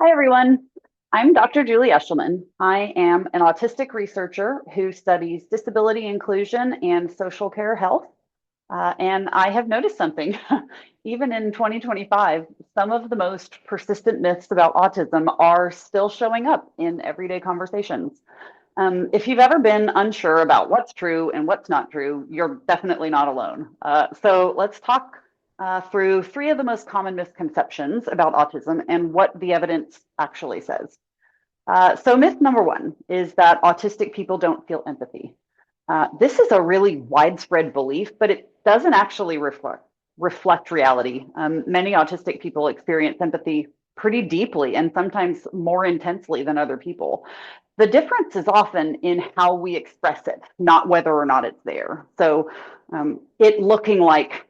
Hi, everyone. I'm Dr. Julie Eshleman. I am an autistic researcher who studies disability inclusion and social care health. And I have noticed something. Even in 2025, some of the most persistent myths about autism are still showing up in everyday conversations. If you've ever been unsure about what's true and what's not true, you're definitely not alone. So let's talk through three of the most common misconceptions about autism and what the evidence actually says. So myth number one is that autistic people don't feel empathy. This is a really widespread belief, but it doesn't actually reflect reality. Many autistic people experience empathy pretty deeply and sometimes more intensely than other people. The difference is often in how we express it, not whether or not it's there. So it looking like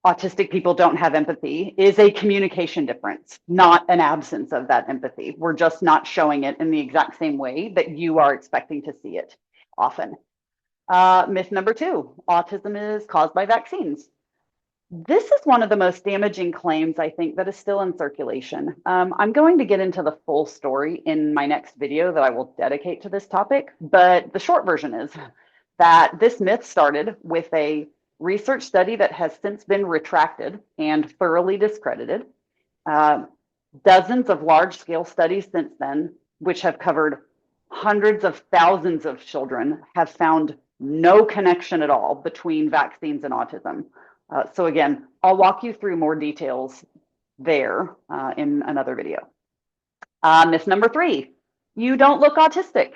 autistic people don't have empathy is a communication difference, not an absence of that empathy. We're just not showing it in the exact same way that you are expecting to see it often. Myth number two, autism is caused by vaccines. This is one of the most damaging claims, I think, that is still in circulation. I'm going to get into the full story in my next video that I will dedicate to this topic, but the short version is that this myth started with a research study that has since been retracted and thoroughly discredited. Uh, Dozens of large scale studies since then, which have covered hundreds of thousands of children, have found no connection at all between vaccines and autism. So again, I'll walk you through more details there in another video. Myth number three, you don't look autistic.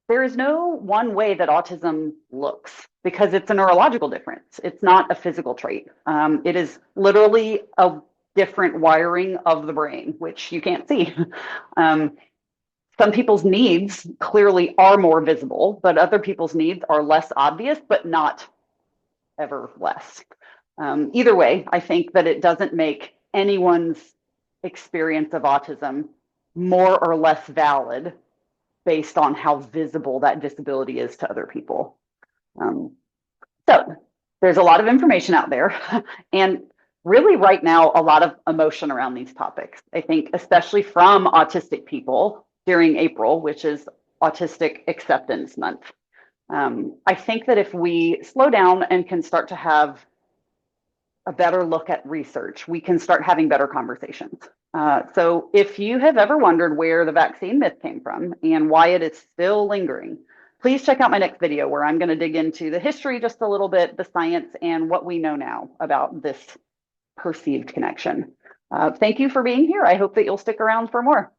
There is no one way that autism looks because it's a neurological difference. It's not a physical trait. It is literally a different wiring of the brain, which you can't see. Um, some people's needs clearly are more visible, but other people's needs are less obvious, but not ever less. Either way, I think that it doesn't make anyone's experience of autism more or less valid based on how visible that disability is to other people. Um, so there's a lot of information out there, and really right now, a lot of emotion around these topics. I think, especially from autistic people during April, which is Autistic Acceptance Month. I think that if we slow down and can start to have a better look at research, we can start having better conversations. So if you have ever wondered where the vaccine myth came from and why it is still lingering, please check out my next video where I'm going to dig into the history just a little bit, the science, and what we know now about this perceived connection. Thank you for being here. I hope that you'll stick around for more.